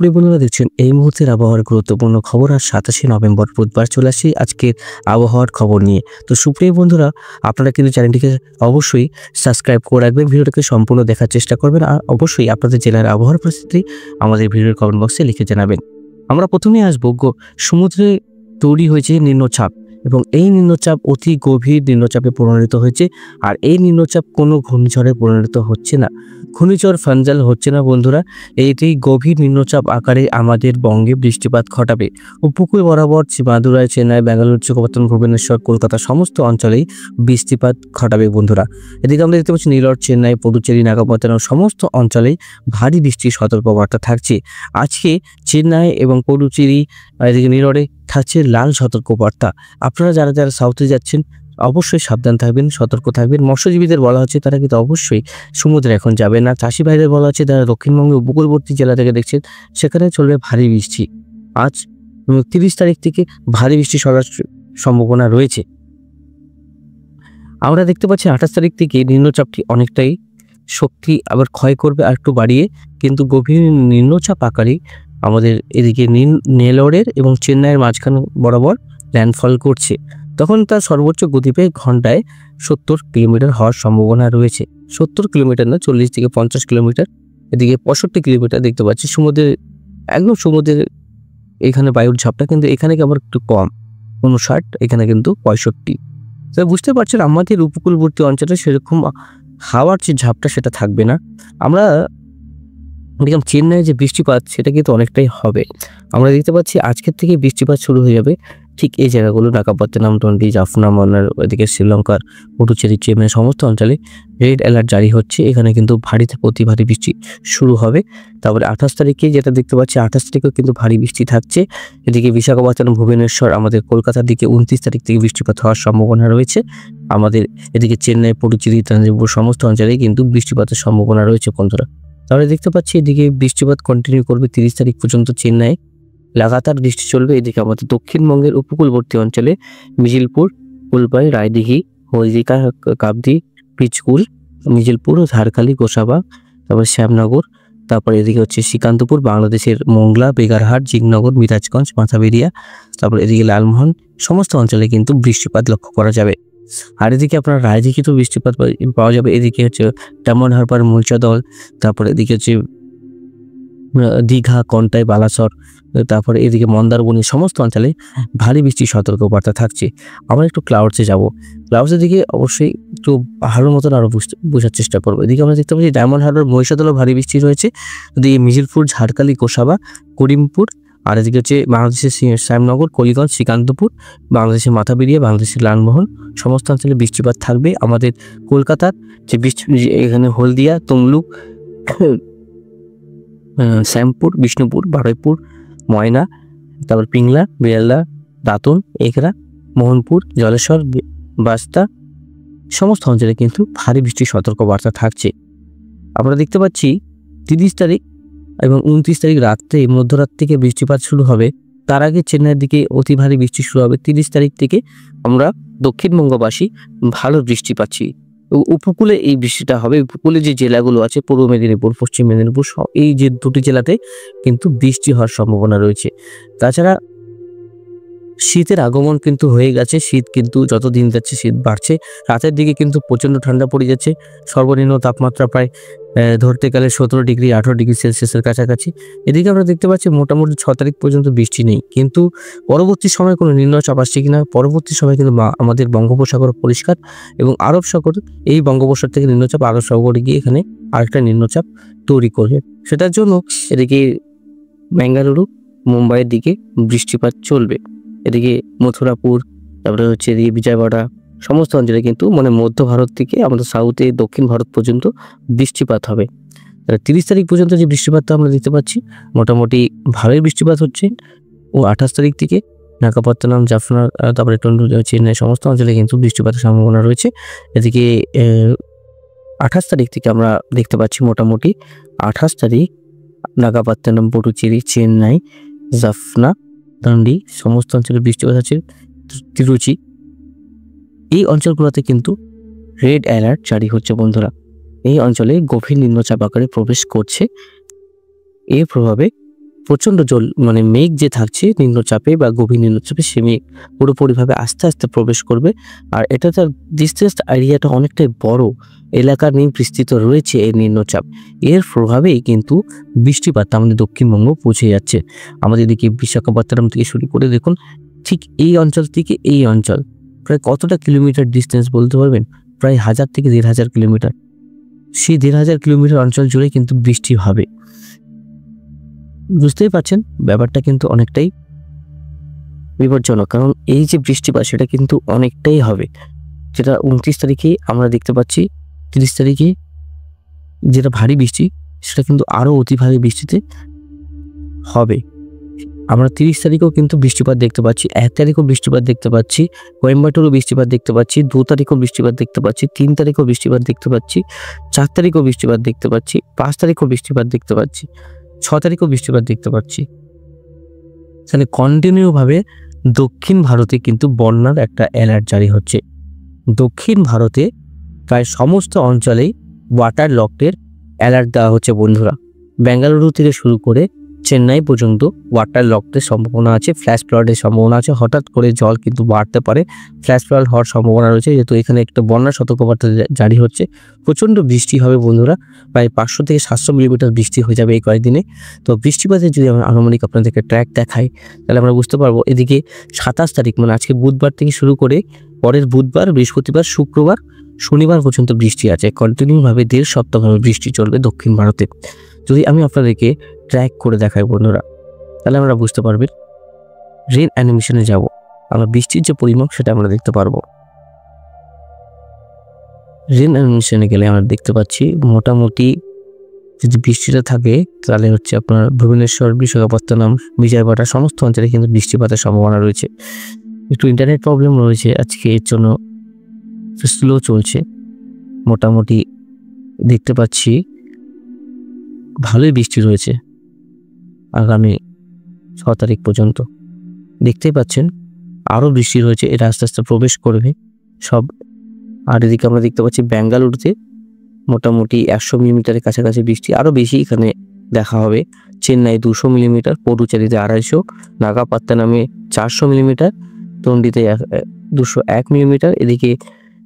সুপ্রিয় বন্ধুরা, দেখছেন এই মুহূর্তের আবহাওয়ার গুরুত্বপূর্ণ খবর। আর 27শে নভেম্বর বুধবার চলে আসি আজকের আবহাওয়ার খবর নিয়ে। তো সুপ্রিয় বন্ধুরা, আপনারা কিন্তু চ্যানেলটিকে অবশ্যই সাবস্ক্রাইব করে রাখবেন, ভিডিওটাকে সম্পূর্ণ দেখার চেষ্টা করবেন, আর অবশ্যই আপনাদের জেলার আবহাওয়ার পরিস্থিতি আমাদের ভিডিওর কমেন্ট বক্সে লিখে জানাবেন। আমরা প্রথমেই আসবো সমুদ্রে তৈরি হয়েছে নিম্নচাপ, এবং এই নিম্নচাপ অতি গভীর নিম্নচাপে পরিণত হয়েছে। আর এই নিম্নচাপ কোনো ঘূর্ণিঝড়ে পরিণত হচ্ছে না, ঘূর্ণিঝড় ফাঞ্জাল হচ্ছে না বন্ধুরা। এইটি গভীর নিম্নচাপ আকারে আমাদের বঙ্গে বৃষ্টিপাত ঘটাবে। উপকূল বরাবর মাদুরাই, চেন্নাই, ব্যাঙ্গালোর, চট্টগ্রাম, ভুবনেশ্বর, কলকাতা সমস্ত অঞ্চলেই বৃষ্টিপাত ঘটাবে বন্ধুরা। এদিকে আমরা দেখতে পাচ্ছি নীলর, চেন্নাই, পুদুচেরি, নাগাপত্তনম সমস্ত অঞ্চলেই ভারী বৃষ্টির সতর্কবার্তা থাকছে। আজকে চেন্নাই এবং পুদুচেরি, এদিকে নীলরে থাকছে লাল সতর্কবার্তা। আপনারা যারা যারা সাউথে যাচ্ছেন অবশ্যই সাবধান থাকবেন, সতর্ক থাকবেন। মৎস্যজীবীদের বলা হচ্ছে তারা কিন্তু অবশ্যই সমুদ্রে এখন যাবে না। চাষি ভাইদের বলা হচ্ছে যারা দক্ষিণবঙ্গের উপকূলবর্তী জেলা থেকে দেখছেন সেখানে চলবে ভারী বৃষ্টি। আজ 30 তারিখ থেকে ভারী বৃষ্টি সরার সম্ভাবনা রয়েছে। আমরা দেখতে পাচ্ছি 28 তারিখ থেকে নিম্নচাপটি অনেকটাই শক্তি আবার ক্ষয় করবে, আর একটু বাড়িয়ে কিন্তু গভীর নিম্নচাপ আকারে আমাদের এদিকে নেলোরের এবং চেন্নাইয়ের মাঝখান বরাবর ল্যান্ডফল করছে। তখন তার সর্বোচ্চ গতিবেগ ঘন্টায় 70 কিলোমিটার হওয়ার সম্ভাবনা রয়েছে। 70 কিলোমিটার না, 40 থেকে 50 কিলোমিটার। এদিকে 65 কিলোমিটার দেখতে পাচ্ছি সমুদ্রের একদম সমুদ্রের এখানে বায়ুর ঝাপটা, কিন্তু এখানে আবার একটু কম, 59, এখানে কিন্তু 65। তো বুঝতে পারছেন আমাদের উপকূলবর্তী অঞ্চলে সেরকম হাওয়ার যে ঝাপটা সেটা থাকবে না। আমরা দেখলাম চেন্নাইয়ে যে বৃষ্টিপাত সেটা কিন্তু অনেকটাই হবে। আমরা দেখতে পাচ্ছি আজকের থেকে বৃষ্টিপাত শুরু হয়ে যাবে ঠিক এই জায়গাগুলো, নাগাপত্তনম, টন্ডি, জাফনা, মন্নার, ওইদিকে শ্রীলঙ্কার পুডুচেরি, চেন্নাই সমস্ত অঞ্চলে রেড অ্যালার্ট জারি হচ্ছে। এখানে কিন্তু ভারী থেকে অতি ভারী বৃষ্টি শুরু হবে। তারপরে 28 তারিখে যেটা দেখতে পাচ্ছি 28 তারিখেও কিন্তু ভারী বৃষ্টি থাকছে। এদিকে বিশাখাপত্তনম, ভুবনেশ্বর, আমাদের কলকাতার দিকে 29 তারিখ থেকে বৃষ্টিপাত হওয়ার সম্ভাবনা রয়েছে। আমাদের এদিকে চেন্নাই, পুডুচেরি, তাঞ্জাভুর সমস্ত অঞ্চলেই কিন্তু বৃষ্টিপাতের সম্ভাবনা রয়েছে বন্ধুরা। তাহলে দেখতে পাচ্ছি এদিকে বৃষ্টিপাত কন্টিনিউ করবে 30 তারিখ পর্যন্ত। চেন্নাই লাগাতার বৃষ্টি চলবে। এদিকে আমাদের দক্ষিণবঙ্গের উপকূলবর্তী অঞ্চলে মিজিলপুর, ফুলবাই, রায়দিঘি, হলদিকা, কাবদি, পিচকুল, মিজিলপুর, ঝাড়খালি, গোসাবা, তারপর শ্যামনগর, তারপর এদিকে হচ্ছে শ্রীকান্তপুর, বাংলাদেশের মোংলা, বেগারহাট, জিগনগর, মিরাজগঞ্জ, মাথাবেরিয়া, তারপর এদিকে লালমোহন সমস্ত অঞ্চলে কিন্তু বৃষ্টিপাত লক্ষ্য করা যাবে। আর এদিকে আপনার রায়দিঘি তো বৃষ্টিপাত পাওয়া যাবে। এদিকে হচ্ছে ডায়মন্ড হারবার, মূলচাদল, তারপর এদিকে হচ্ছে দীঘা, কন্টাই, বালাসর, তারপরে এদিকে মন্দারমণি সমস্ত অঞ্চলে ভারী বৃষ্টির সতর্কবার্তা থাকছে। আমরা একটু ক্লাউডসে যাব। ক্লাউডসের দিকে অবশ্যই একটু ভালো মতন আরও বোঝার চেষ্টা করবো। এদিকে আমরা দেখতে পাচ্ছি ডায়মন্ড হারবার, মহিষাদলও ভারী বৃষ্টি রয়েছে। এদিকে মিজিলপুর, ঝাড়খালি, গোসাবা, করিমপুর, আর এদিকে হচ্ছে বাংলাদেশের শ্যামনগর, কলিগঞ্জ, শ্রীকান্তপুর, বাংলাদেশের মাথাবেরিয়া, বাংলাদেশের লালমোহন সমস্ত অঞ্চলে বৃষ্টিপাত থাকবে। আমাদের কলকাতার যে বৃষ্টি এখানে হলদিয়া, তমলুক, শ্যামপুর, বিষ্ণুপুর, বারুইপুর, ময়না, তারপর পিংলা, বেয়ালদা, দাঁতন, এগরা, মোহনপুর, জলেশ্বর, বাস্তা সমস্ত অঞ্চলে কিন্তু ভারী বৃষ্টির সতর্কবার্তা থাকছে। আমরা দেখতে পাচ্ছি 30 তারিখ এবং 29 তারিখ রাত্রে মধ্যরাত থেকে বৃষ্টিপাত শুরু হবে। তার আগে চেন্নাইয়ের দিকে অতি ভারী বৃষ্টি শুরু হবে। 30 তারিখ থেকে আমরা দক্ষিণবঙ্গবাসী ভালো বৃষ্টি পাচ্ছি। উপকূলে এই বৃষ্টিটা হবে। উপকূলে যে জেলাগুলো আছে পূর্ব মেদিনীপুর, পশ্চিম মেদিনীপুর, এই যে দুটি জেলাতে কিন্তু বৃষ্টি হওয়ার সম্ভাবনা রয়েছে। তাছাড়া শীতের আগমন কিন্তু হয়ে গেছে। শীত কিন্তু যত দিন যাচ্ছে শীত বাড়ছে। রাতের দিকে কিন্তু প্রচণ্ড ঠান্ডা পড়ে যাচ্ছে। সর্বনিম্ন তাপমাত্রা প্রায় ধরতে গেলে 17 ডিগ্রি 18 ডিগ্রি সেলসিয়াসের কাছাকাছি। এদিকে আমরা দেখতে পাচ্ছি মোটামুটি 6 তারিখ পর্যন্ত বৃষ্টি নেই, কিন্তু পরবর্তী সময় কোনো নিম্নচাপ আসছে কিনা, পরবর্তী সময় কিন্তু আমাদের বঙ্গোপসাগর পরিষ্কার এবং আরব সাগর, এই বঙ্গোপসাগর থেকে নিম্নচাপ আরব সাগরে গিয়ে এখানে আরেকটা নিম্নচাপ তৈরি করবে। সেটার জন্য এদিকে বেঙ্গালুরু, মুম্বাইয়ের দিকে বৃষ্টিপাত চলবে। এদিকে মথুরাপুর, তারপরে হচ্ছে এদিকে বিজয়ওয়াড়া সমস্ত অঞ্চলে কিন্তু মানে মধ্য ভারত থেকে আমাদের সাউথে দক্ষিণ ভারত পর্যন্ত বৃষ্টিপাত হবে। 30 তারিখ পর্যন্ত যে বৃষ্টিপাতটা আমরা দেখতে পাচ্ছি মোটামুটি ভালোই বৃষ্টিপাত হচ্ছে। ও 28 তারিখ থেকে নাগাপত্তনম, জাফনা, তারপরে চেন্নাই সমস্ত অঞ্চলে কিন্তু বৃষ্টিপাতের সম্ভাবনা রয়েছে। এদিকে 28 তারিখ থেকে আমরা দেখতে পাচ্ছি মোটামুটি 28 তারিখ নাগাপত্তনম, পুডুচেরি, চেন্নাই, জাফনা, দান্ডি সমস্ত অঞ্চলে বৃষ্টিপাত আছে। তিরুচি এই অঞ্চলগুলোতে কিন্তু রেড অ্যালার্ট জারি হচ্ছে বন্ধুরা। এই অঞ্চলে গভীর নিম্নচাপ আকারে প্রবেশ করছে। এর প্রভাবে প্রচণ্ড জল মানে মেঘ যে থাকছে নিম্নচাপে বা গভীর নিম্নচাপে, সে মেঘ পুরোপুরিভাবে আস্তে আস্তে প্রবেশ করবে। আর এটা তার ডিস্টেন্স এরিয়াটা অনেকটাই বড় এলাকা নিয়ে বিস্তৃত রয়েছে এই নিম্নচাপ। এর প্রভাবেই কিন্তু বৃষ্টিপাত আমাদের দক্ষিণবঙ্গ পৌঁছে যাচ্ছে। আমাদের এদিকে বিশাখাপত্তনম থেকে শুরু করে দেখুন, ঠিক এই অঞ্চল থেকে এই অঞ্চল প্রায় কতটা কিলোমিটার ডিস্টেন্স বলতে পারবেন? প্রায় 1000 থেকে 1500 কিলোমিটার। সেই 1500 কিলোমিটার অঞ্চল জুড়ে কিন্তু বৃষ্টি হবে। বুঝতেই পারছেন ব্যাপারটা কিন্তু অনেকটাই বিপজ্জনক, কারণ এই যে বৃষ্টিপাত সেটা কিন্তু অনেকটাই হবে, যেটা 29 তারিখে আমরা দেখতে পাচ্ছি। 30 তারিখে যেটা ভারী বৃষ্টি সেটা কিন্তু আরও অতি ভারী বৃষ্টিতে হবে। আমরা 30 তারিখেও কিন্তু বৃষ্টিপাত দেখতে পাচ্ছি, 1 তারিখেও বৃষ্টিপাত দেখতে পাচ্ছি, কোয়েম্বাটুরও বৃষ্টিপাত দেখতে পাচ্ছি, 2 তারিখেও বৃষ্টিপাত দেখতে পাচ্ছি, 3 তারিখেও বৃষ্টিপাত দেখতে পাচ্ছি, 4 তারিখেও বৃষ্টিপাত দেখতে পাচ্ছি, 5 তারিখেও বৃষ্টিপাত দেখতে পাচ্ছি, 6 তারিখেও বৃষ্টিপাত দেখতে পাচ্ছি। তাহলে কন্টিনিউভাবে দক্ষিণ ভারতে কিন্তু বন্যার একটা অ্যালার্ট জারি হচ্ছে। দক্ষিণ ভারতে প্রায় সমস্ত অঞ্চলেই ওয়াটার লকডের অ্যালার্ট দেওয়া হচ্ছে বন্ধুরা। বেঙ্গালুরু থেকে শুরু করে চেন্নাই পর্যন্ত ওয়াটার লকডের সম্ভাবনা আছে, ফ্ল্যাশ ফ্লাডের সম্ভাবনা আছে। হঠাৎ করে জল কিন্তু বাড়তে পারে, ফ্ল্যাশ ফ্লাড হওয়ার সম্ভাবনা রয়েছে, যেহেতু এখানে একটা বন্যার সতর্কবার্তা জারি হচ্ছে। প্রচণ্ড বৃষ্টি হবে বন্ধুরা, প্রায় 500 থেকে 700 মিলিমিটার বৃষ্টি হয়ে যাবে এই কয়েকদিনে। তো বৃষ্টিপাতের যদি আমরা আনুমানিক আপনাদেরকে ট্র্যাক দেখাই, তাহলে আমরা বুঝতে পারবো এদিকে 27 তারিখ মানে আজকে বুধবার থেকে শুরু করে পরের বুধবার, বৃহস্পতিবার, শুক্রবার, শনিবার পর্যন্ত বৃষ্টি আছে। কন্টিনিউভাবে 1.5 সপ্তাহ বৃষ্টি চলবে দক্ষিণ ভারতে। যদি আমি আপনাদেরকে ট্র্যাক করে দেখাই বন্ধুরা, তাহলে আমরা বুঝতে পারবেন। রেন অ্যানিমেশনে যাব, আমরা বৃষ্টির যে পরিমাণ সেটা আমরা দেখতে পারবো। রেন অ্যানিমেশনে গেলে আমরা দেখতে পাচ্ছি মোটামুটি যদি বৃষ্টিটা থাকে তাহলে হচ্ছে আপনার ভুবনেশ্বর, বিশাখাপত্তনম, বিজয়বাড়া সমস্ত অঞ্চলে কিন্তু বৃষ্টিপাতের সম্ভাবনা রয়েছে। একটু ইন্টারনেট প্রবলেম রয়েছে আজকে, এর জন্য স্লো চলছে। মোটামুটি দেখতে পাচ্ছি ভালোই বৃষ্টি রয়েছে আগামী 6 তারিখ পর্যন্ত। দেখতেই পাচ্ছেন আরও বৃষ্টি রয়েছে, এটা আস্তে আস্তে প্রবেশ করবে সব। আর এদিকে আমরা দেখতে পাচ্ছি বেঙ্গালুরুতে মোটামুটি 100 মিলিমিটারের কাছাকাছি বৃষ্টি, আরও বেশি এখানে দেখা হবে। চেন্নাই 200 মিলিমিটার, পডুচেরিতে 250, নাগাপাত্তানামে 400 মিলিমিটার, তন্ডিতে 201 মিলিমিটার। এদিকে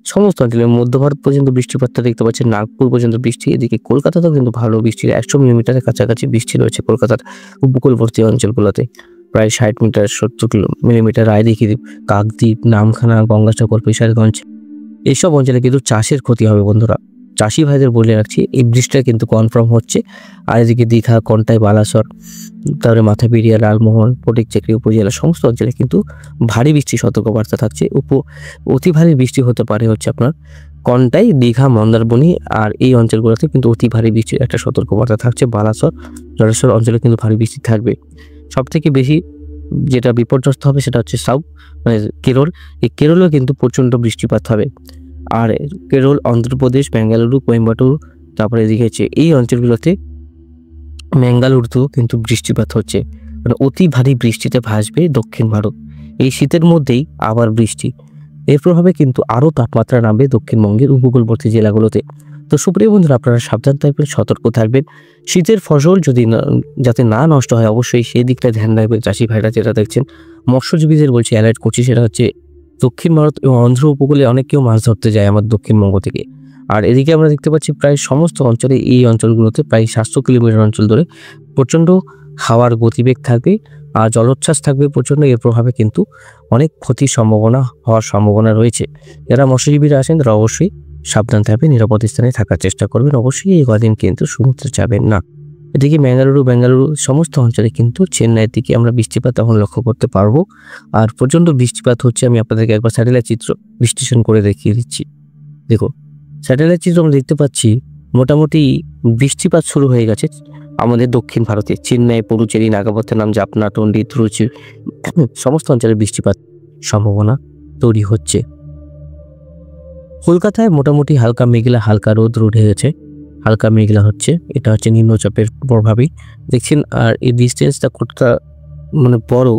সমস্ত অঞ্চলে মধ্য ভারত পর্যন্ত বৃষ্টিপাতটা দেখতে পাচ্ছেন, নাগপুর পর্যন্ত বৃষ্টি। এদিকে কলকাতাতেও কিন্তু ভালো বৃষ্টি, 100 মিলিমিটারের কাছাকাছি বৃষ্টি রয়েছে কলকাতার উপকূলবর্তী অঞ্চলগুলোতে। প্রায় 60 মিটার 70 মিলিমিটার। রায়দিঘি, কাকদ্বীপ, নামখানা, গঙ্গাসাগর, ফিশারগঞ্জ এইসব অঞ্চলে কিন্তু চাষের ক্ষতি হবে বন্ধুরা। চাষি ভাইদের বলে রাখছি, এই বৃষ্টিটা কিন্তু কনফার্ম হচ্ছে। আর এদিকে দীঘা, কন্টাই, বালাসর, তারপরে মাথাপিড়িয়া, লালমোহন, ফটিকচাকরি উপজেলা সমস্ত অঞ্চলে কিন্তু ভারী বৃষ্টির সতর্কবার্তা থাকছে। অতি ভারী বৃষ্টি হতে পারে হচ্ছে আপনার কন্টাই, দীঘা, মন্দারমণি আর এই অঞ্চলগুলোতে কিন্তু অতি ভারী বৃষ্টির একটা সতর্কবার্তা থাকছে। বালাসর, জলেশ্বর অঞ্চলে কিন্তু ভারী বৃষ্টি থাকবে। সব থেকে বেশি যেটা বিপর্যস্ত হবে সেটা হচ্ছে মানে কেরল। এই কেরলেও কিন্তু প্রচণ্ড বৃষ্টিপাত হবে। আর কেরল, অন্ধ্রপ্রদেশ, বেঙ্গালুরু, কোয়েম্বাটুর, তারপরে এদিকে হচ্ছে এই অঞ্চলগুলোতে ম্যাঙ্গালুরুতেও কিন্তু বৃষ্টিপাত হচ্ছে। মানে অতি ভারী বৃষ্টিতে ভাসবে দক্ষিণ ভারত। এই শীতের মধ্যেই আবার বৃষ্টি, এর প্রভাবে কিন্তু আরও তাপমাত্রা নামবে দক্ষিণবঙ্গের উপকূলবর্তী জেলাগুলোতে। তো সুপ্রিয় বন্ধুরা, আপনারা সাবধান থাকবেন, সতর্ক থাকবেন। শীতের ফসল যদি যাতে না নষ্ট হয় অবশ্যই সেই দিকটা ধ্যান রাখবেন চাষি ভাইরা। যেটা দেখছেন মৎস্যজীবীদের বলছি অ্যালার্ট করছি, সেটা হচ্ছে দক্ষিণ ভারত এবং অন্ধ্র উপকূলে অনেক কেউ মাছ ধরতে যায় আমার দক্ষিণবঙ্গ থেকে। আর এদিকে আমরা দেখতে পাচ্ছি প্রায় সমস্ত অঞ্চলে, এই অঞ্চলগুলোতে প্রায় 700 কিলোমিটার অঞ্চল ধরে প্রচণ্ড হাওয়ার গতিবেগ থাকবে আর জলোচ্ছ্বাস থাকবে প্রচণ্ড। এর প্রভাবে কিন্তু অনেক ক্ষতির হওয়ার সম্ভাবনা রয়েছে। যারা মৎস্যজীবীরা আছেন তারা অবশ্যই সাবধান থাকবেন, নিরাপদ স্থানে থাকার চেষ্টা করবেন। অবশ্যই এই কদিন কিন্তু সমুদ্রে যাবেন না। এদিকে বেঙ্গালুরু সমস্ত অঞ্চলে কিন্তু চেন্নাইয়ের দিকে আমরা বৃষ্টিপাত তখন লক্ষ্য করতে পারবো। আর প্রচণ্ড বৃষ্টিপাত হচ্ছে। আমি আপনাদেরকে একবার স্যাটেলাইট চিত্র বিশ্লেষণ করে দেখিয়ে দিচ্ছি। দেখুন স্যাটেলাইট চিত্র আমরা দেখতে পাচ্ছি মোটামুটি বৃষ্টিপাত শুরু হয়ে গেছে আমাদের দক্ষিণ ভারতে। চেন্নাই, পুডুচেরি, নাগাপত্তনম, জাফনা, টন্ডি, তিরুচি সমস্ত অঞ্চলে বৃষ্টিপাত সম্ভাবনা তৈরি হচ্ছে। কলকাতায় মোটামুটি হালকা মেঘলা, হালকা রোদ উঠে গেছে, হালকা মেঘলা হচ্ছে। এটা হচ্ছে নিম্নচাপের প্রভাবেই দেখছেন। আর এই ডিস্টেন্সটা কতটা মানে বড়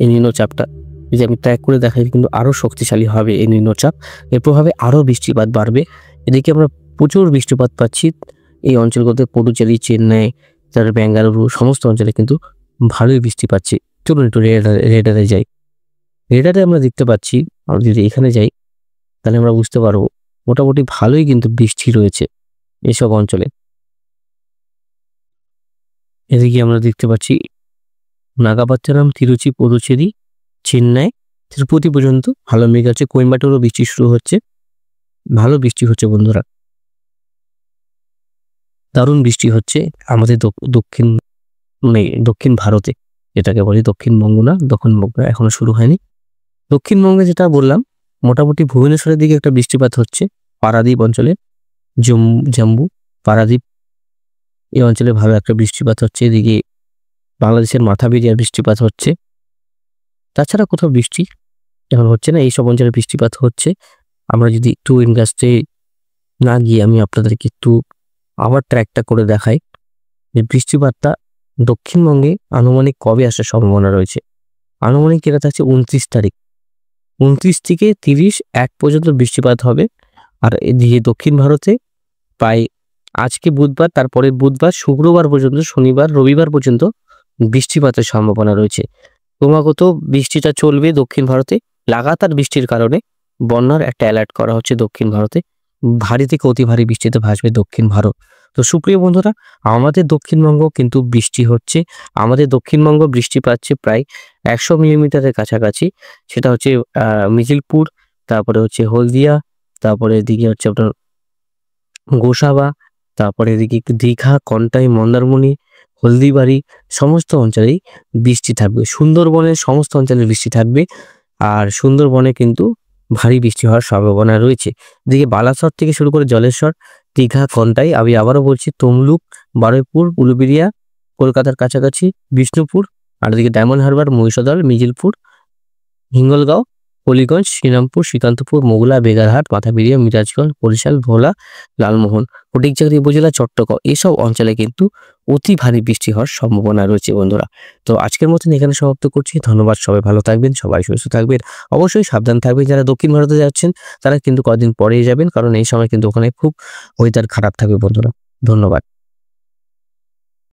এই নিম্নচাপটা, যদি আমি ট্র্যাক করে দেখাই কিন্তু আরও শক্তিশালী হবে এই নিম্নচাপ। এর প্রভাবে আরও বৃষ্টিপাত বাড়বে। এদিকে আমরা প্রচুর বৃষ্টিপাত পাচ্ছি এই অঞ্চলগুলোতে, পুডুচেরি, চেন্নাই, তার বেঙ্গালুরু সমস্ত অঞ্চলে কিন্তু ভালোই বৃষ্টি পাচ্ছি। চলুন একটু রেডারে যাই। রেডারে আমরা দেখতে পাচ্ছি, আমরা যদি এখানে যাই তাহলে আমরা বুঝতে পারবো মোটামুটি ভালোই কিন্তু বৃষ্টি রয়েছে এসব অঞ্চলে। এদিকে আমরা দেখতে পাচ্ছি নাগাপাত্তানাম, তিরুচি, পুদুচেরি, চেন্নাই, তিরুপতি পর্যন্ত ভালো মেঘ আছে। কোয়েম্বাটোরও বৃষ্টি শুরু হচ্ছে, ভালো বৃষ্টি হচ্ছে বন্ধুরা, দারুণ বৃষ্টি হচ্ছে আমাদের দক্ষিণ ভারতে, যেটাকে বলি দক্ষিণবঙ্গ না, দক্ষিণবঙ্গ এখনো শুরু হয়নি। দক্ষিণবঙ্গে যেটা বললাম, মোটামুটি ভুবনেশ্বরের দিকে একটা বৃষ্টিপাত হচ্ছে, পারাদ্বীপ অঞ্চলে, জম্মু পারাদ্বীপ এই অঞ্চলে ভালো একটা বৃষ্টিপাত হচ্ছে। এদিকে বাংলাদেশের মাথাবেরিয়ার বৃষ্টিপাত হচ্ছে। তাছাড়া কোথাও বৃষ্টি এখন হচ্ছে না, এইসব অঞ্চলে বৃষ্টিপাত হচ্ছে। আমরা যদি একটু ইনগাস্টে না গিয়ে আমি আপনাদেরকে একটু আবার ট্র্যাকটা করে দেখাই যে বৃষ্টিপাতটা দক্ষিণবঙ্গে আনুমানিক কবে আসার সম্ভাবনা রয়েছে। আনুমানিক যেটা থাকছে 29 তারিখ, 29 থেকে 30 পর্যন্ত বৃষ্টিপাত হবে। আর এদিকে দক্ষিণ ভারতে প্রায় আজকে বুধবার, তারপরে বুধবার, শুক্রবার পর্যন্ত, শনিবার, রবিবার পর্যন্ত বৃষ্টিপাতের সম্ভাবনা রয়েছে। ক্রমাগত বৃষ্টিটা চলবে দক্ষিণ ভারতে। লাগাতার বৃষ্টির কারণে বন্যার একটা অ্যালার্ট করা হচ্ছে দক্ষিণ ভারতে। ভারী থেকে অতি ভারী বৃষ্টিতে ভাসবে দক্ষিণ ভারত। তো সুপ্রিয় বন্ধুরা, আমাদের দক্ষিণবঙ্গ কিন্তু বৃষ্টি হচ্ছে। আমাদের দক্ষিণবঙ্গ বৃষ্টি পাচ্ছে প্রায় 100 মিলিমিটারের কাছাকাছি। সেটা হচ্ছে মিজিলপুর, তারপরে হচ্ছে হলদিয়া, তারপরে এদিকে হচ্ছে আপনার গোসাবা, তারপরে এদিকে দীঘা, কন্টাই, মন্দারমণি, হলদিবাড়ি সমস্ত অঞ্চলেই বৃষ্টি থাকবে। সুন্দরবনের সমস্ত অঞ্চলে বৃষ্টি থাকবে। আর সুন্দরবনে কিন্তু ভারী বৃষ্টি হওয়ার সম্ভাবনা রয়েছে। এদিকে বালাসর থেকে শুরু করে জলেশ্বর, দীঘা, কন্টাই, আমি আবারও বলছি তমলুক, বারুইপুর, উলুবেড়িয়া, কলকাতার কাছাকাছি, বিষ্ণুপুর, আর এদিকে ডায়মন্ড হারবার, মহিষাদল, মিজিলপুর, হিঙ্গলগাঁও, পল্লীগঞ্জ, শ্রীরামপুর, শ্রীকান্তপুর, মোগলা, বেগারহাট, মাথাবেরিয়া, মিরাজগঞ্জ, বরিশাল, ভোলা, লালমোহন, ফটিকচাঁদি উপজেলা, চট্টগ্রাম এইসব অঞ্চলে কিন্তু অতি ভারী বৃষ্টি হওয়ার সম্ভাবনা রয়েছে বন্ধুরা। তো আজকের মতন এখানে সমাপ্ত করছি। ধন্যবাদ, সবাই ভালো থাকবেন, সবাই সুস্থ থাকবেন, অবশ্যই সাবধান থাকবেন। যারা দক্ষিণ ভারতে যাচ্ছেন তারা কিন্তু কদিন পরেই যাবেন, কারণ এই সময় কিন্তু ওখানে খুব ওয়েদার খারাপ থাকবে বন্ধুরা। ধন্যবাদ।